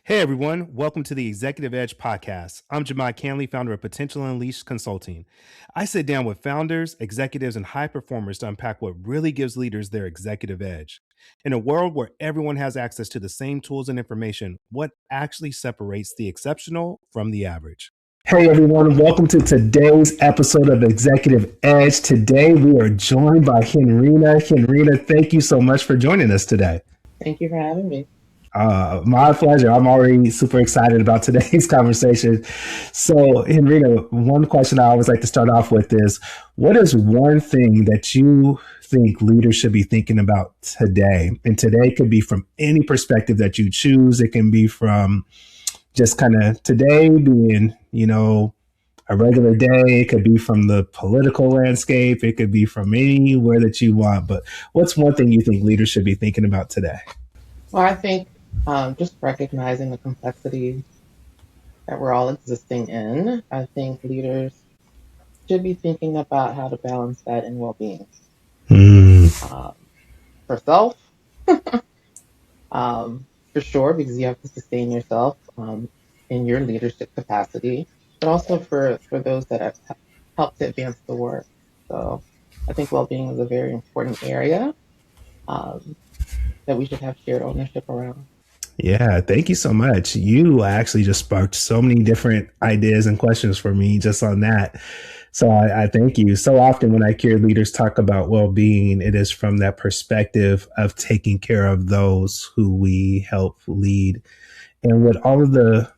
Hey everyone, welcome to the Executive Edge podcast. I'm Jahmad Canley, founder of Potential Unleashed Consulting. I sit down with founders, executives, and high performers to unpack what really gives leaders their executive edge. In a world where everyone has access to the same tools and information, what actually separates the exceptional from the average? Hey everyone, welcome to today's episode of Executive Edge. Today we are joined by Henrena. Henrena, thank you so much for joining us today. Thank you for having me. My pleasure. I'm already super excited about today's conversation. So, Henrena, one question I always like to start off with is what is one thing that you think leaders should be thinking about today? And today could be from any perspective that you choose. It can be from just kind of today being, a regular day. It could be from the political landscape. It could be from anywhere that you want. But what's one thing you think leaders should be thinking about today? Well, I think just recognizing the complexity that we're all existing in, I think leaders should be thinking about how to balance that in well-being. Um, for self, for sure, because you have to sustain yourself in your leadership capacity, but also for those that have helped to advance the work. So I think well-being is a very important area um, that we should have shared ownership around. Yeah, thank you so much. You actually just sparked so many different ideas and questions for me just on that. So I thank you. So often when I hear leaders talk about well-being, it is from that perspective of taking care of those who we help lead. And with all of the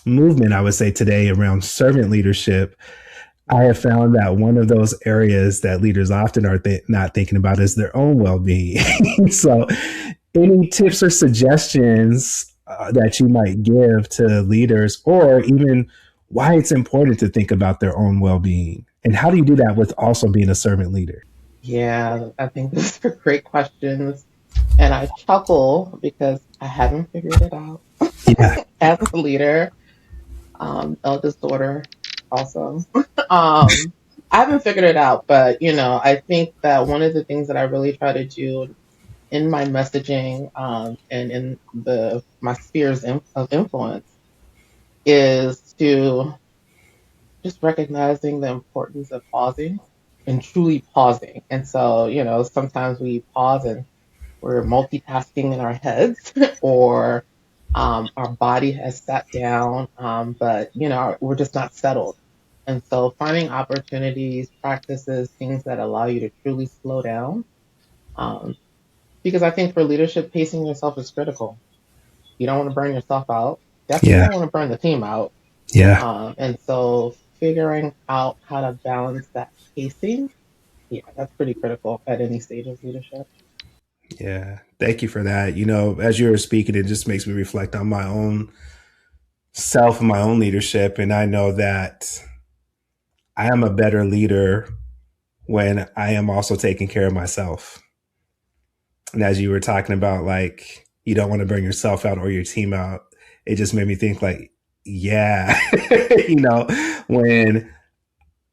movement, I would say today around servant leadership, I have found that one of those areas that leaders often are not thinking about is their own well-being. So any tips or suggestions that you might give to leaders, or even why it's important to think about their own well-being, and how do you do that with also being a servant leader? Yeah, I think those are great questions. And I chuckle because I haven't figured it out Yeah. as a leader, eldest daughter also. um, I haven't figured it out, but I think that one of the things that I really try to do in my messaging and in the my spheres of influence is to just recognizing the importance of pausing and truly pausing. And so, sometimes we pause and we're multitasking in our heads or our body has sat down, but we're just not settled. And so finding opportunities, practices, things that allow you to truly slow down. Um, because I think for leadership, pacing yourself is critical. You don't want to burn yourself out. Definitely Yeah. don't want to burn the team out. Yeah. And so figuring out how to balance that pacing, yeah, that's pretty critical at any stage of leadership. Yeah. Thank you for that. As you were speaking, it just makes me reflect on my own self and my own leadership. And I know that I am a better leader when I am also taking care of myself. And as you were talking about, like, you don't want to burn yourself out or your team out, it just made me think, like, yeah, you know, when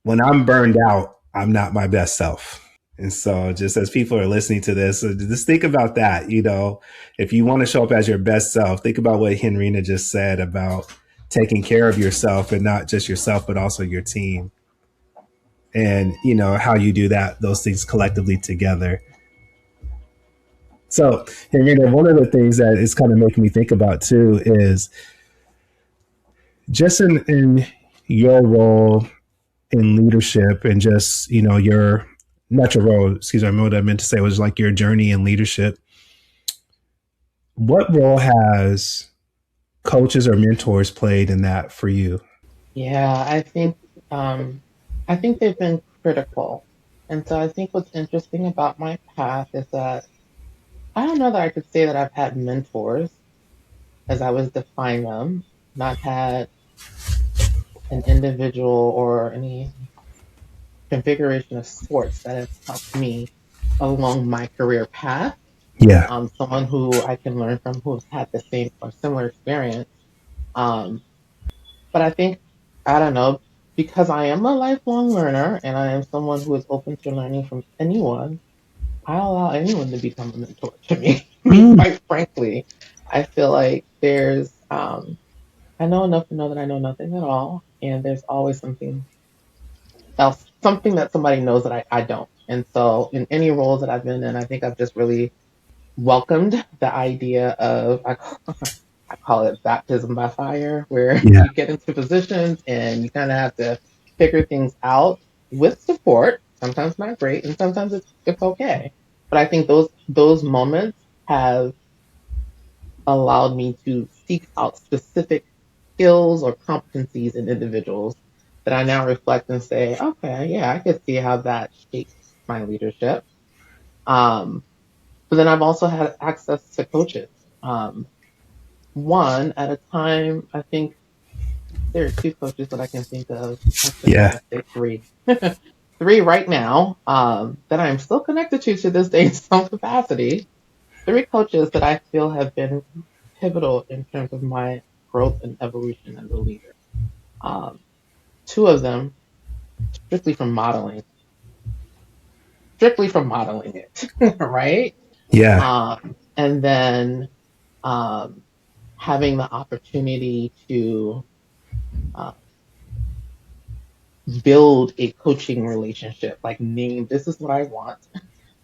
I'm burned out, I'm not my best self. And so, just as people are listening to this, just think about that. If you want to show up as your best self, think about what Henrena just said about taking care of yourself, and not just yourself, but also your team. And, how you do that, those things collectively together. So, Henrena, one of the things that is kind of making me think about too is just in your role in leadership, and just, your, not your role, excuse me, what I meant to say was like your journey in leadership. What role has coaches or mentors played in that for you? Yeah, um, I think they've been critical. And so I think what's interesting about my path is that I don't know that I could say that I've had mentors as I was defining them, not had an individual or any configuration of sorts that has helped me along my career path. Yeah. Someone who I can learn from who's had the same or similar experience. Um, but I think, I don't know, because I am a lifelong learner and I am someone who is open to learning from anyone, I allow anyone to become a mentor to me. I mean, Mm. quite frankly, I feel like there's I know enough to know that I know nothing at all, and there's always something else, something that somebody knows that I don't. And so, in any roles that I've been in, I think I've just really welcomed the idea of I call it baptism by fire, where Yeah. you get into positions and you kind of have to figure things out with support. Sometimes not great, and sometimes it's okay. But I think those moments have allowed me to seek out specific skills or competencies in individuals that I now reflect and say, okay, yeah, I could see how that shaped my leadership. Um, but then I've also had access to coaches. Um, One at a time, I think there are two coaches that I can think of. Actually, I Yeah. want to say three. Three right now that I'm still connected to this day in some capacity. Three coaches that I feel have been pivotal in terms of my growth and evolution as a leader. Um, Two of them strictly from modeling, strictly from modeling it, right? Yeah. And then um, having the opportunity to uh, build a coaching relationship, like name, this is what I want,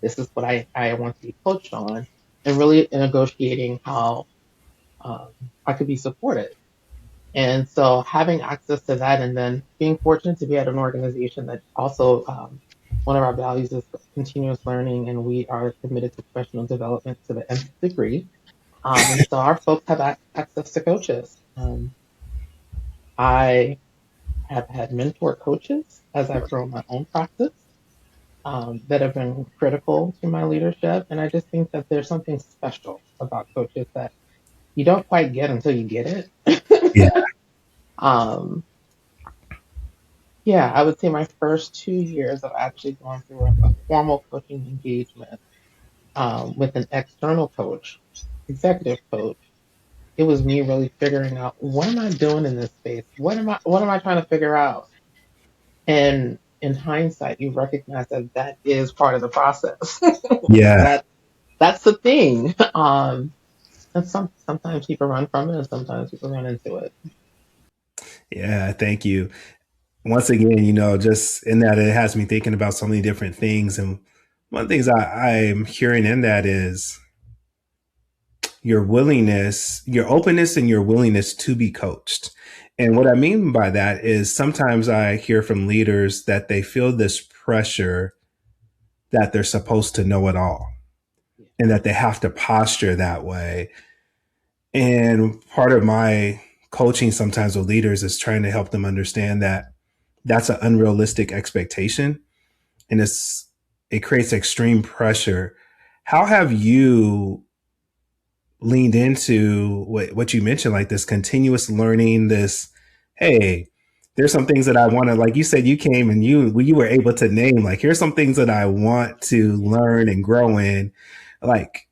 this is what I want to be coached on, and really negotiating how um, I could be supported. And so having access to that and then being fortunate to be at an organization that also one of our values is continuous learning and we are committed to professional development to the nth degree. And so our folks have access to coaches. I have had mentor coaches as I've grown my own practice that have been critical to my leadership. And I just think that there's something special about coaches that you don't quite get until you get Yeah. it. um, Yeah, I would say my first 2 years of actually going through a formal coaching engagement with an external coach, executive coach. It was me really figuring out what am I doing in this space? What am I trying to figure out? And in hindsight, you recognize that that is part of the process. Like Yeah. that's the thing. And sometimes people run from it, and sometimes people run into it. Yeah. Thank you. Once again, just in that, it has me thinking about so many different things. And one of the things I'm hearing in that is your willingness, your openness, and your willingness to be coached. And what I mean by that is sometimes I hear from leaders that they feel this pressure that they're supposed to know it all Yeah. and that they have to posture that way. And part of my coaching sometimes with leaders is trying to help them understand that that's an unrealistic expectation and it creates extreme pressure. How have you leaned into what you mentioned, like this continuous learning, this, hey, there's some things that I want to, like you said, you came and you were able to name, like, here's some things that I want to learn and grow in. Like,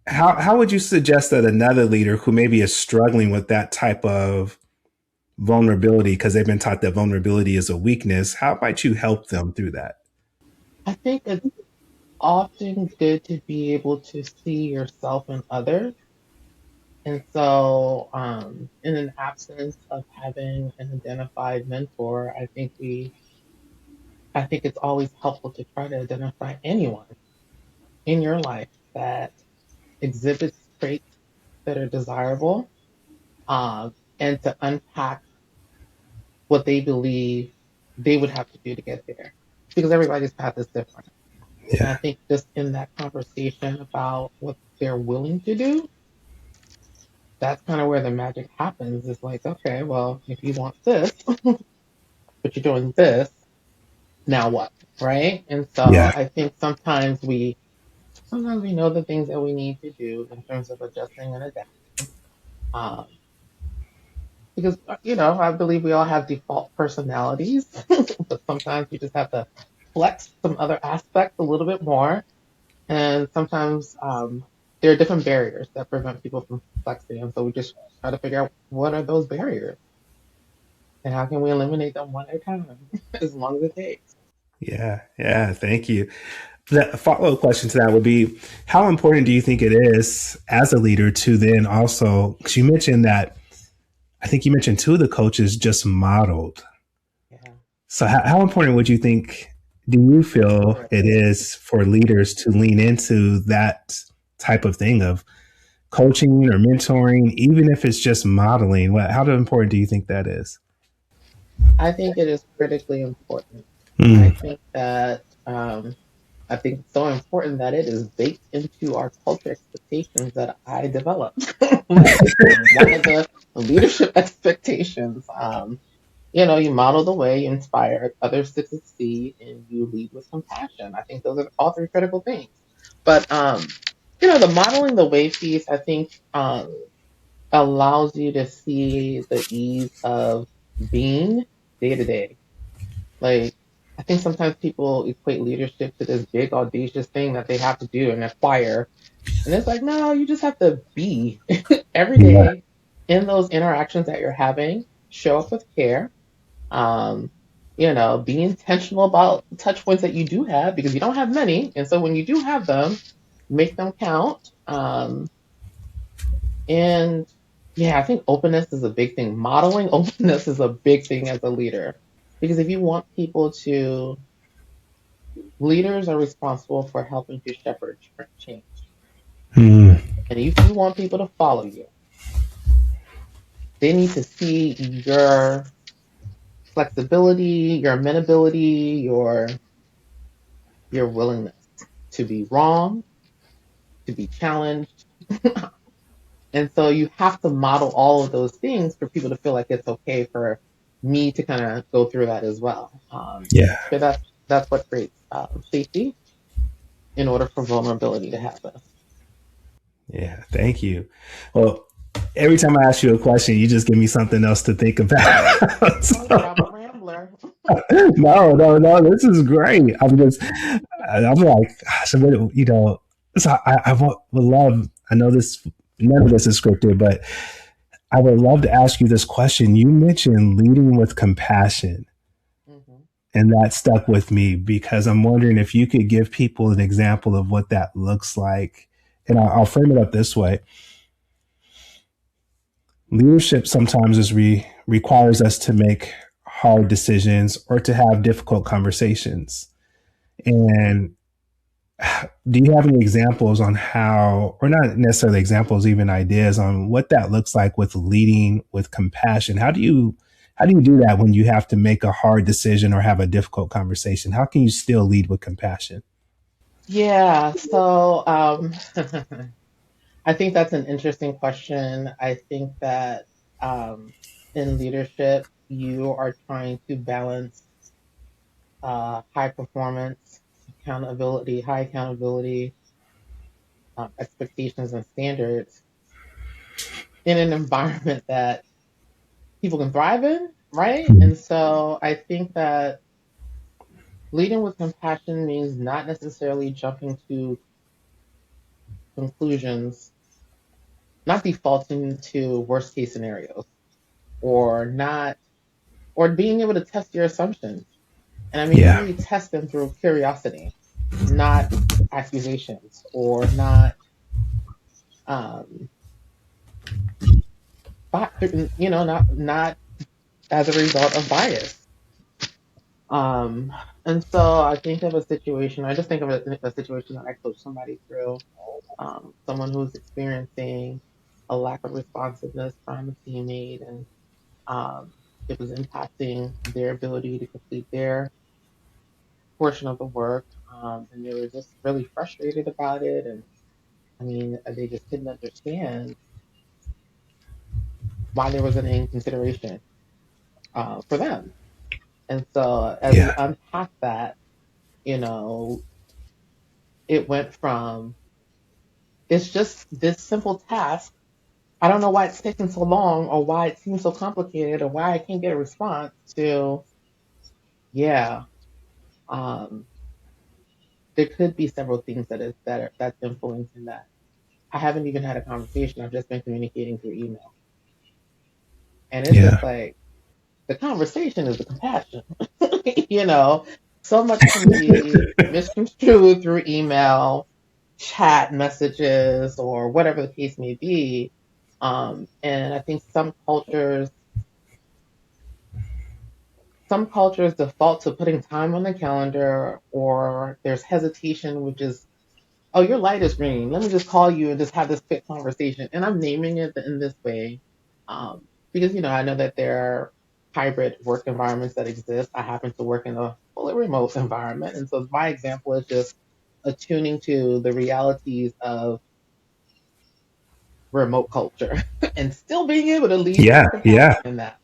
how would you suggest that another leader who maybe is struggling with that type of vulnerability because they've been taught that vulnerability is a weakness, how might you help them through that? I think it's often good to be able to see yourself in others. And so, in an absence of having an identified mentor, I think it's always helpful to try to identify anyone in your life that exhibits traits that are desirable, and to unpack what they believe they would have to do to get there. Because everybody's path is different. And I Yeah. think just in that conversation about what they're willing to do, that's kind of where the magic happens. It's like, okay, well, if you want this, but you're doing this, now what? Right? And so Yeah. I think sometimes we know the things that we need to do in terms of adjusting and adapting. Um, because I believe we all have default personalities, but sometimes you just have to flex some other aspects a little bit more. And sometimes there are different barriers that prevent people from flexing. And so we just try to figure out what are those barriers and how can we eliminate them one at a time, as long as it takes. Yeah. Yeah. Thank you. The follow up question to that would be, how important do you think it is as a leader to then also, because you mentioned that, I think you mentioned two of the coaches just modeled. Yeah, So, how important would you think, do you feel it critical. is for leaders to lean into that type of thing of coaching or mentoring, even if it's just modeling? How important do you think that is? I think it is critically important. I Mm, think that I think it's so important that it is baked into our culture expectations that I developed. Like one of the leadership expectations. You model the way, you inspire others to succeed, and you lead with compassion. I think those are all three critical things. But the modeling the way piece, I think, allows you to see the ease of being day to day. Like, I think sometimes people equate leadership to this big audacious thing that they have to do and acquire. And it's like, no, you just have to be every yeah, day in those interactions that you're having, show up with care, um, be intentional about the touch points that you do have because you don't have many. And so when you do have them, make them count. And yeah, I think openness is a big thing. Modeling openness is a big thing as a leader. Because if you want people to, leaders are responsible for helping to shepherd change. mm, And if you want people to follow you, they need to see your flexibility, your amenability, your willingness to be wrong, to be challenged. And so you have to model all of those things for people to feel like it's okay for me to kind of go through that as well. yeah, So that's what creates safety in order for vulnerability to happen. yeah. Thank you. Well, every time I ask you a question, you just give me something else to think about. I told you So, I'm a rambler. no, no, no. This is great. I'm like, gosh, so I would love, I know this, none of this is scripted, but I would love to ask you this question. You mentioned leading with compassion, Hmm. and that stuck with me because I'm wondering if you could give people an example of what that looks like. And I'll frame it up this way. Leadership sometimes requires us to make hard decisions or to have difficult conversations. And do you have any examples on how, or not necessarily examples, even ideas on what that looks like with leading with compassion? How do you do that when you have to make a hard decision or have a difficult conversation? How can you still lead with compassion? Yeah, so I think that's an interesting question. I think that um, in leadership, you are trying to balance high performance, high accountability, expectations, and standards in an environment that people can thrive in, right? And so I think that leading with compassion means not necessarily jumping to conclusions, not defaulting to worst case scenarios, or not, or being able to test your assumptions. And I mean, Yeah, really test them through curiosity, not accusations, or not, um, not as a result of bias. Um, and so I think of a situation, I just think of a situation that I coach somebody through, someone who's experiencing a lack of responsiveness from a teammate, and it was impacting their ability to complete their portion of the work. And they were just really frustrated about it. And I mean, they just couldn't understand why there was an inconsideration for them. And so as we yeah, unpacked that, you know, it went from, it's just this simple task. I don't know why it's taking so long or why it seems so complicated or why I can't get a response to, yeah, um, there could be several things that's influencing that. I haven't even had a conversation. I've just been communicating through email. And it's just yeah, like the conversation is the compassion, you know. So much can be misconstrued through email, chat messages, or whatever the case may be. And I think some cultures default to putting time on the calendar, or there's hesitation, which is, oh, your light is green. Let me just call you and just have this quick conversation. And I'm naming it in this way because, I know that there are hybrid work environments that exist. I happen to work in a fully remote environment. And so my example is just attuning to the realities of remote culture and still being able to lead Yeah, with compassion yeah, in that.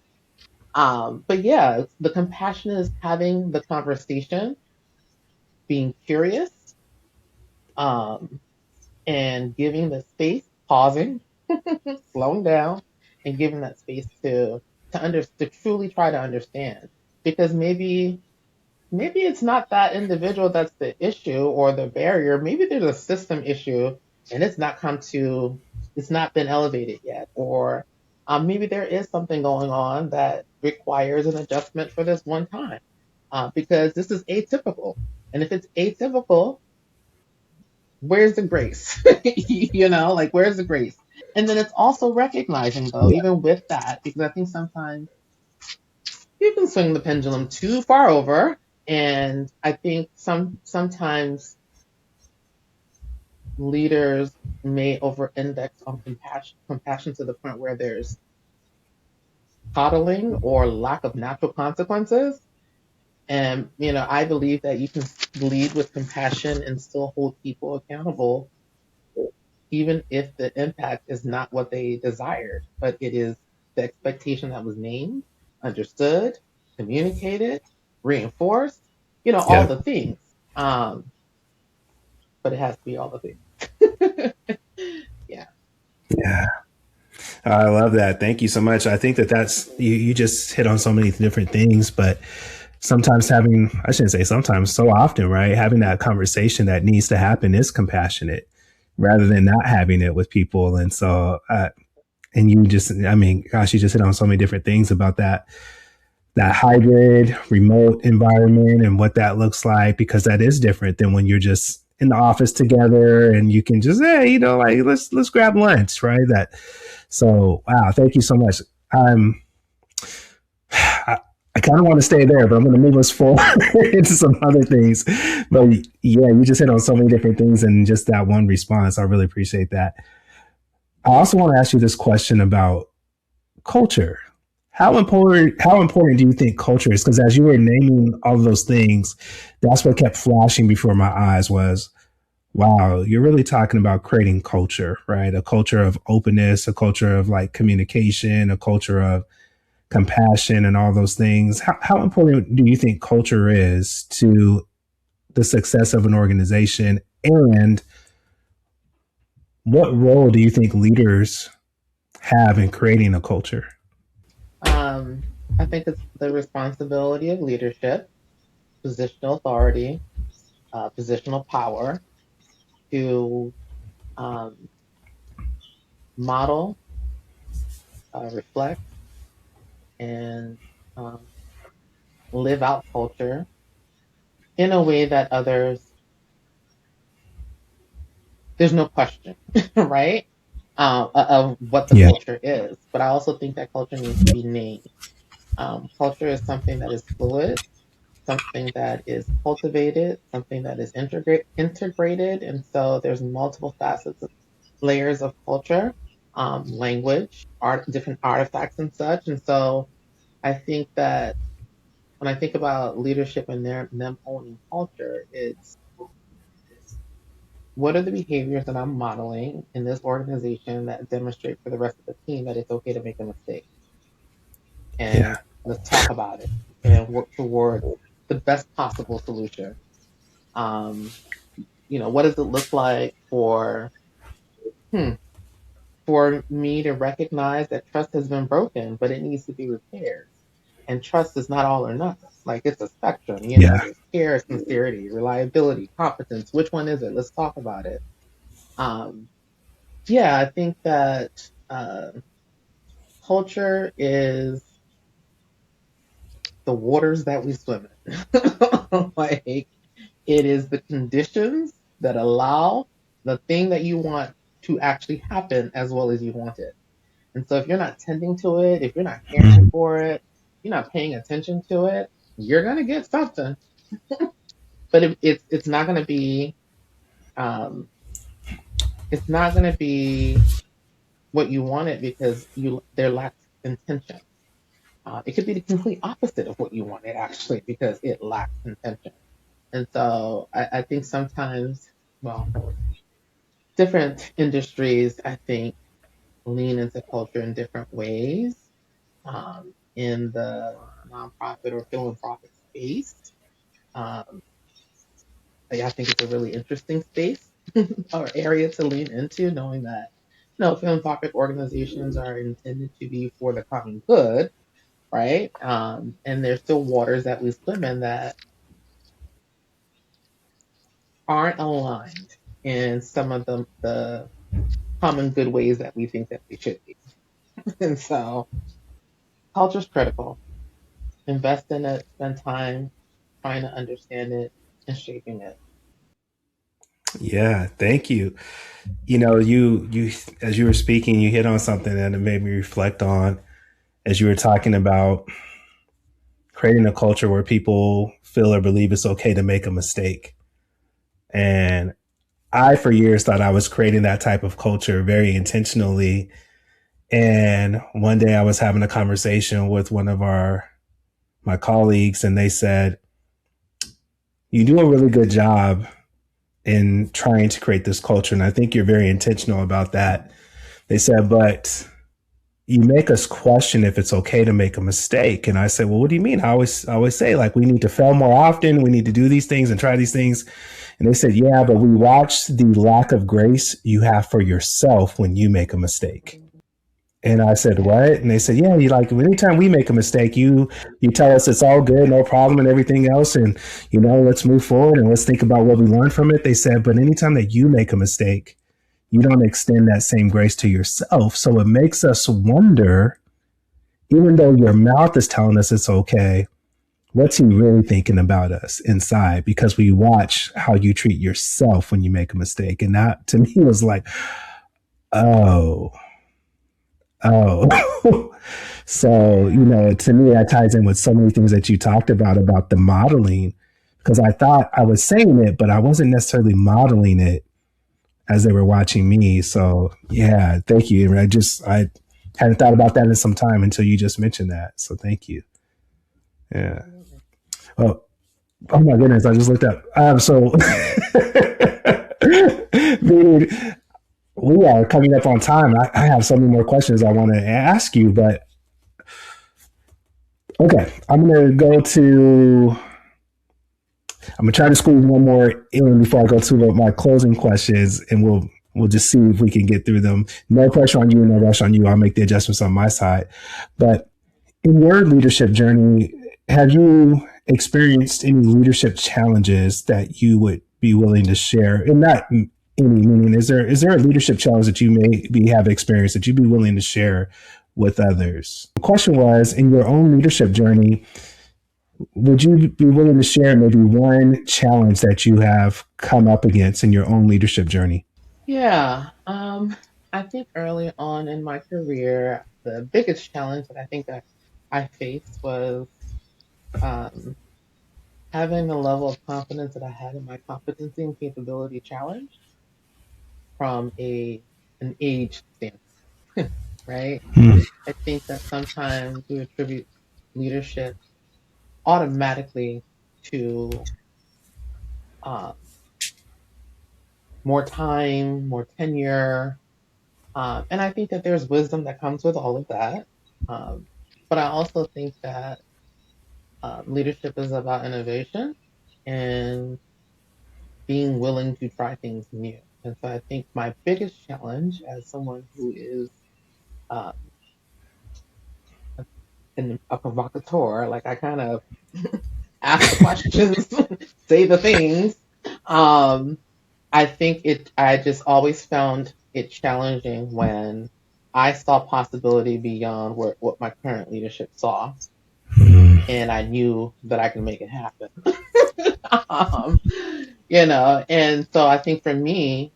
But yeah, the compassion is having the conversation, being curious, um, and giving the space, pausing, slowing down, and giving that space to truly try to understand. Because maybe it's not that individual that's the issue or the barrier. Maybe there's a system issue and it's not been elevated yet. Or maybe there is something going on that requires an adjustment for this one time. Because this is atypical. And if it's atypical, where's the grace? Like where's the grace? And then it's also recognizing though, yeah, even with that, because I think sometimes you can swing the pendulum too far over. And I think sometimes leaders may over index on compassion to the point where there's coddling or lack of natural consequences. And, I believe that you can lead with compassion and still hold people accountable, even if the impact is not what they desired, but it is the expectation that was named, understood, communicated, reinforced, all yeah, the things. Um, but it has to be all the things. Yeah. yeah. I love that. Thank you so much. I think that that's you just hit on so many different things, but sometimes having, I shouldn't say sometimes, so often, right? Having that conversation that needs to happen is compassionate rather than not having it with people. And so, and you just, I mean, gosh, you just hit on so many different things about that hybrid remote environment and what that looks like, because that is different than when you're just in the office together and you can just, hey, like let's grab lunch, right? That so wow, thank you so much. I'm I, I kind of want to stay there, but I'm going to move us forward into some other things. But yeah, you just hit on so many different things in just that one response. I really appreciate that. I also want to ask you this question about culture. How important do you think culture is? Because as you were naming all of those things, that's what kept flashing before my eyes was, wow, you're really talking about creating culture, right? A culture of openness, a culture of like communication, a culture of compassion and all those things. How important do you think culture is to the success of an organization? And what role do you think leaders have in creating a culture? Um, I think it's the responsibility of leadership, positional authority, positional power to um, model, reflect, and um, live out culture in a way that others, there's no question, right? Of what the Yeah, culture is. But I also think that culture needs to be named. Culture is something that is fluid, something that is cultivated, something that is integrated. And so there's multiple facets, layers of culture, language, different artifacts and such. And so I think that when I think about leadership and them owning culture, it's what are the behaviors that I'm modeling in this organization that demonstrate for the rest of the team that it's okay to make a mistake, and yeah, let's talk about it and work towards the best possible solution. Um, what does it look like hmm, for me to recognize that trust has been broken, but it needs to be repaired? And trust is not all or nothing. Like it's a spectrum, yeah, there's care, sincerity, reliability, competence. Which one is it? Let's talk about it. Um, yeah, I think that culture is the waters that we swim in. Like it is the conditions that allow the thing that you want to actually happen as well as you want it. And so if you're not tending to it, if you're not caring Mhm. for it, you're not paying attention to it, you're gonna get something. But it's not gonna be um, it's not gonna be what you wanted because you there lacks intention. It could be the complete opposite of what you wanted actually because it lacks intention. And so I think sometimes, well, different industries I think lean into culture in different ways. In the nonprofit or philanthropic space, um, I think it's a really interesting space or area to lean into, knowing that philanthropic organizations are intended to be for the common good, right? And there's still waters that we swim in that aren't aligned in some of the common good ways that we think that they should be. And so culture is critical. Invest in it, spend time trying to understand it and shaping it. Yeah, thank you. You as you were speaking, you hit on something that it made me reflect on as you were talking about creating a culture where people feel or believe it's okay to make a mistake. And I, for years, thought I was creating that type of culture very intentionally. And one day I was having a conversation with one of my colleagues, and they said, "You do a really good job in trying to create this culture, and I think you're very intentional about that." They said, "But you make us question if it's okay to make a mistake." And I said, "Well, what do you mean?" I always say, like, we need to fail more often. We need to do these things and try these things. And they said, "Yeah, but we watch the lack of grace you have for yourself when you make a mistake." And I said, "What?" And they said, "Yeah, you like anytime we make a mistake, you tell us it's all good, no problem, and everything else, and let's move forward and let's think about what we learned from it." They said, "But anytime that you make a mistake, you don't extend that same grace to yourself. So it makes us wonder, even though your mouth is telling us it's okay, what's he really thinking about us inside? Because we watch how you treat yourself when you make a mistake." And that to me was like, oh, oh. So, to me, that ties in with so many things that you talked about the modeling, because I thought I was saying it, but I wasn't necessarily modeling it as they were watching me. So yeah, thank you. I hadn't thought about that in some time until you just mentioned that. So thank you. Yeah. Absolutely. Oh, oh my goodness, I just looked up. So dude, we are coming up on time. I have so many more questions I want to ask you, but okay, I'm gonna try to squeeze one more in before I go to my closing questions, and we'll just see if we can get through them. No pressure on you, no rush on you. I'll make the adjustments on my side. But in your leadership journey, have you experienced any leadership challenges that you would be willing to share? And not any meaning. Is there a leadership challenge that you maybe have experienced that you'd be willing to share with others? The question was, in your own leadership journey, would you be willing to share maybe one challenge that you have come up against in your own leadership journey? Yeah. I think early on in my career, the biggest challenge that I think that I faced was um, having the level of confidence that I had in my competency and capability challenged from an age standpoint, right? Hmm. I think that sometimes we attribute leadership automatically to um, more time, more tenure. And I think that there's wisdom that comes with all of that. Um, but I also think that leadership is about innovation and being willing to try things new. And so I think my biggest challenge as someone who is um, a provocateur, like I kind of ask the questions, say the things. Um, I think I just always found it challenging when I saw possibility beyond what my current leadership saw. and I knew that I could make it happen. um, and so I think for me,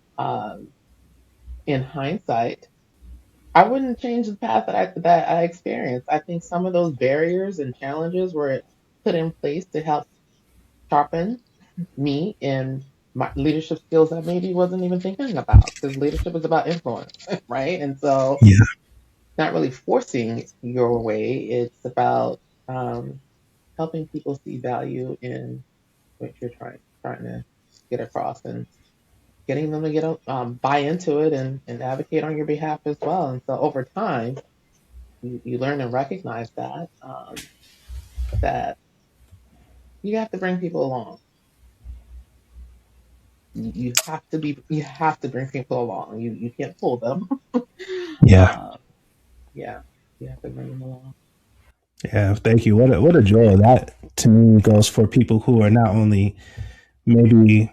in hindsight, I wouldn't change the path that I experienced. I think some of those barriers and challenges were put in place to help sharpen me and my leadership skills I maybe wasn't even thinking about, because leadership is about influence, right? And so, Yeah. not really forcing your way. It's about um, helping people see value in what you're trying to get across, and getting them to buy into it, and advocate on your behalf as well. And so over time, you learn and recognize that you have to bring people along. You have to bring people along. You can't pull them. Yeah. uh, yeah, you have to bring them along. Yeah. Thank you. What a joy. That to me goes for people who are not only maybe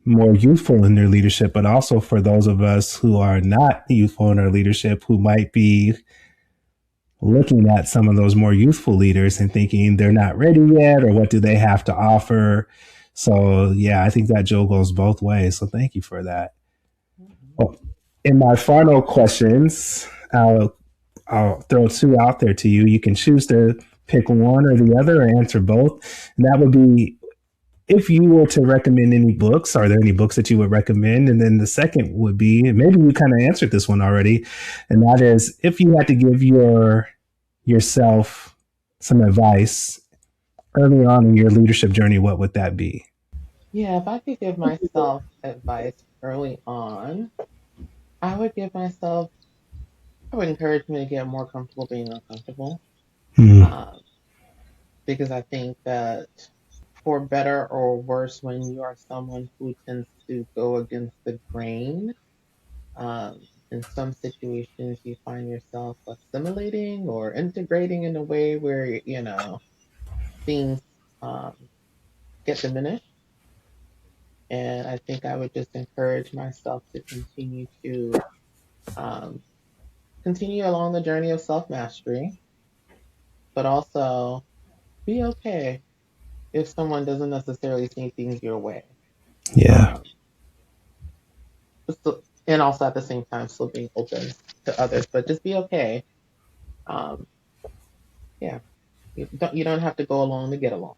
more youthful in their leadership, but also for those of us who are not youthful in our leadership, who might be looking at some of those more youthful leaders and thinking they're not ready yet, or what do they have to offer. So yeah, I think that Joe goes both ways. So thank you for that. Mhm. Well, in my final questions, I'll throw two out there to you. You can choose to pick one or the other, or answer both. And that would be, if you were to recommend any books, are there any books that you would recommend? And then the second would be, maybe you kind of answered this one already, and that is, if you had to give yourself some advice early on in your leadership journey, what would that be? Yeah, if I could give myself advice early on, I would give myself, I would encourage me to get more comfortable being uncomfortable. Hmm. Um, because I think that for better or worse, when you are someone who tends to go against the grain, in some situations you find yourself assimilating or integrating in a way where, things um, get diminished. And I think I would just encourage myself to um, continue along the journey of self mastery, but also be okay if someone doesn't necessarily see things your way. Yeah. Um, and also at the same time, still being open to others, but just be okay. Um, yeah, you don't have to go along to get along.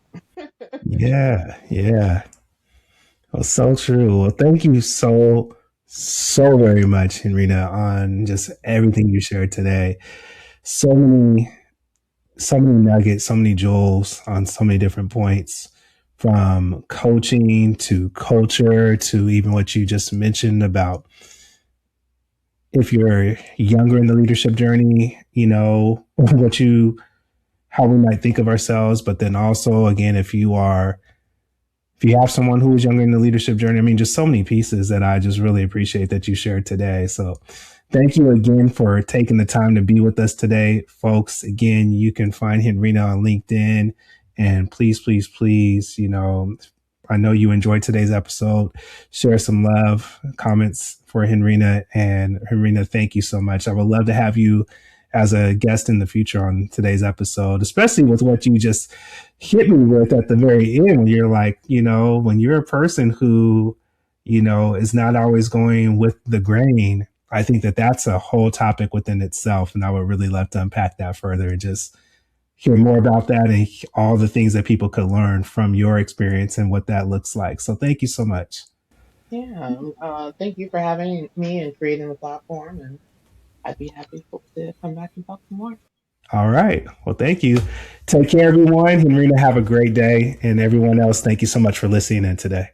Yeah. Yeah. Well, so true. Well, thank you so very much, Henrita, on just everything you shared today. So many, so many nuggets, so many jewels on so many different points, from coaching to culture to even what you just mentioned about if you're younger in the leadership journey, what you, how we might think of ourselves. But then also, again, if you have someone who is younger in the leadership journey, I mean, just so many pieces that I just really appreciate that you shared today. So thank you again for taking the time to be with us today, folks. Again, you can find Henrena on LinkedIn, and please, please, please, I know you enjoyed today's episode. Share some love, comments for Henrena. And Henrena, thank you so much. I would love to have you as a guest in the future on today's episode, especially with what you just hit me with at the very end, when you're like, when you're a person who, is not always going with the grain. I think that that's a whole topic within itself. And I would really love to unpack that further and just hear more about that, and all the things that people could learn from your experience and what that looks like. So thank you so much. Yeah, thank you for having me and creating the platform, and I'd be happy to come back and talk some more. All right. Well, thank you. Take care, everyone. Henrina, have a great day. And everyone else, thank you so much for listening in today.